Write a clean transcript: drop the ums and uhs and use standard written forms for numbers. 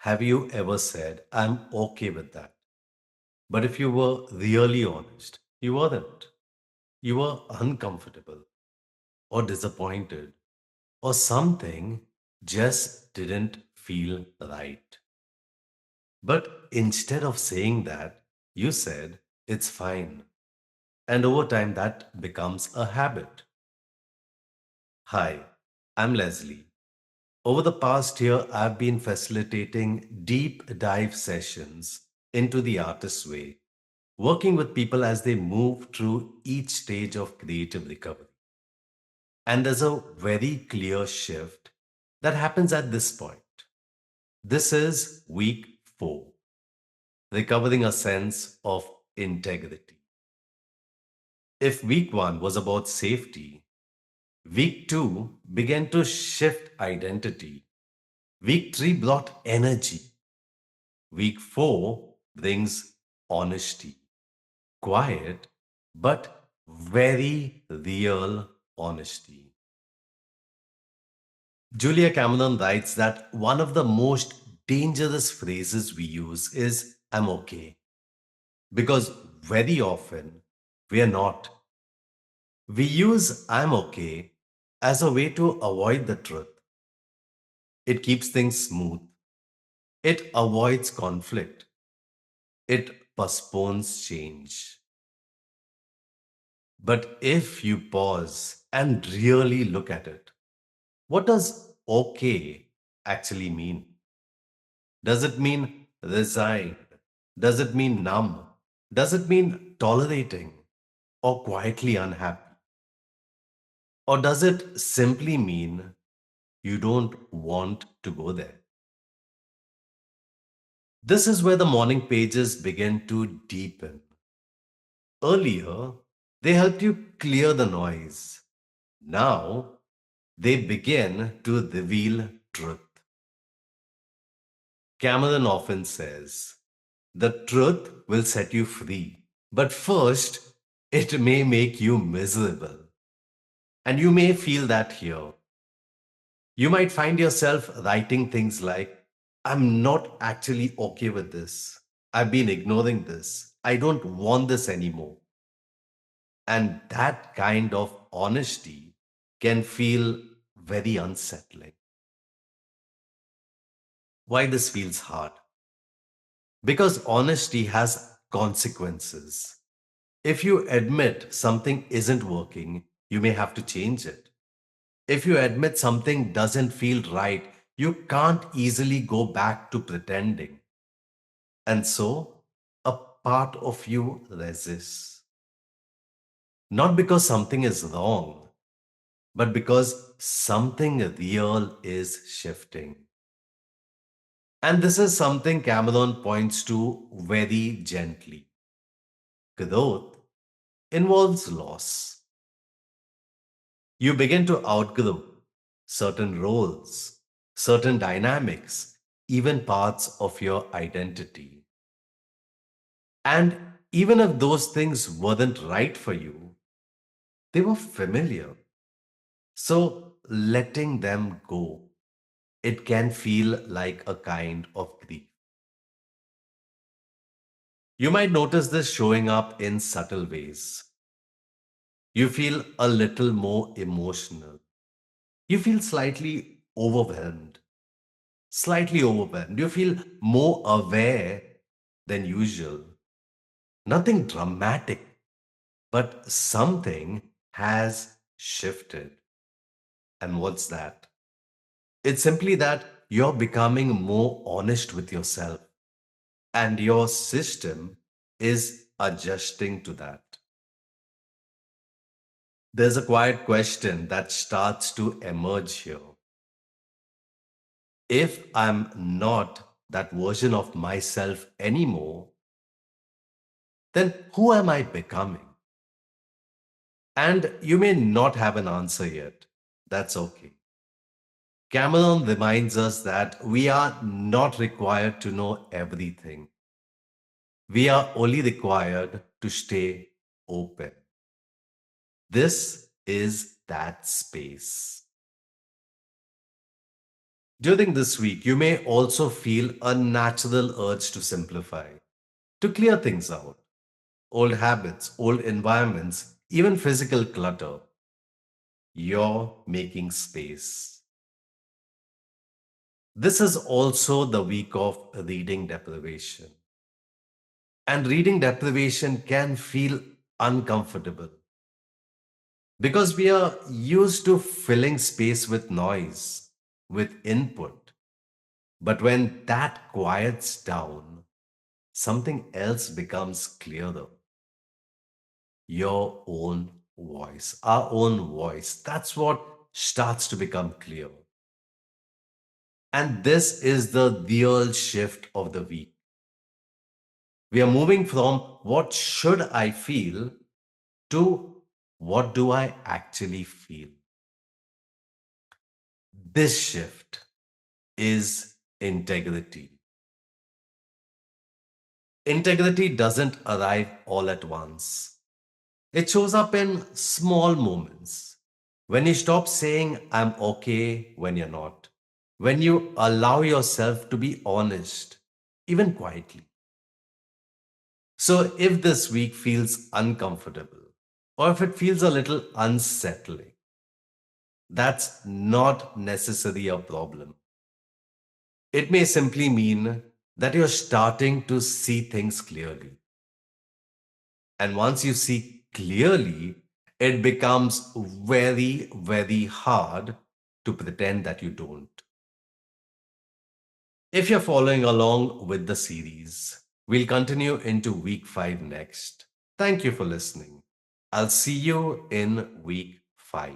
Have you ever said, I'm okay with that? But if you were really honest, you weren't. You were uncomfortable or disappointed or something just didn't feel right. But instead of saying that, you said, it's fine. And over time, that becomes a habit. Hi, I'm Leslie. Over the past year, I've been facilitating deep dive sessions into the artist's way, working with people as they move through each stage of creative recovery. And there's a very clear shift that happens at this point. This is week 4, recovering a sense of integrity. If week 1 was about safety, week 2 began to shift identity. Week 3 brought energy. Week 4 brings honesty, quiet but very real honesty. Julia Cameron writes that one of the most dangerous phrases we use is I'm okay, because very often we are not. We use I'm okay as a way to avoid the truth. It keeps things smooth, it avoids conflict, it postpones change. But if you pause and really look at it, what does okay actually mean? Does it mean resigned? Does it mean numb? Does it mean tolerating or quietly unhappy? Or does it simply mean you don't want to go there? This is where the morning pages begin to deepen. Earlier, they helped you clear the noise. Now, they begin to reveal truth. Cameron often says, the truth will set you free, but first, it may make you miserable. And you may feel that here. You might find yourself writing things like, I'm not actually okay with this. I've been ignoring this. I don't want this anymore. And that kind of honesty can feel very unsettling. Why this feels hard? Because honesty has consequences. If you admit something isn't working, you may have to change it. If you admit something doesn't feel right, you can't easily go back to pretending. And so, a part of you resists. Not because something is wrong, but because something real is shifting. And this is something Cameron points to very gently. Growth involves loss. You begin to outgrow certain roles, certain dynamics, even parts of your identity. And even if those things weren't right for you, they were familiar. So letting them go, it can feel like a kind of grief. You might notice this showing up in subtle ways. You feel a little more emotional. You feel slightly overwhelmed. You feel more aware than usual. Nothing dramatic, but something has shifted. And what's that? It's simply that you're becoming more honest with yourself, and your system is adjusting to that. There's a quiet question that starts to emerge here. If I'm not that version of myself anymore, then who am I becoming? And you may not have an answer yet. That's okay. Cameron reminds us that we are not required to know everything. We are only required to stay open. This is that space. During this week, you may also feel a natural urge to simplify, to clear things out. Old habits, old environments, even physical clutter. You're making space. This is also the week of reading deprivation. And reading deprivation can feel uncomfortable because we are used to filling space with noise, with input. But when that quiets down, something else becomes clearer. Your own voice, our own voice. That's what starts to become clear. And this is the real shift of the week. We are moving from what should I feel to what do I actually feel. This shift is integrity. Integrity doesn't arrive all at once. It shows up in small moments. When you stop saying, I'm okay when you're not. When you allow yourself to be honest, even quietly. So, if this week feels uncomfortable, or if it feels a little unsettling, that's not necessarily a problem. It may simply mean that you're starting to see things clearly. And once you see clearly, it becomes very, very hard to pretend that you don't. If you're following along with the series, we'll continue into week 5 next. Thank you for listening. I'll see you in week 5.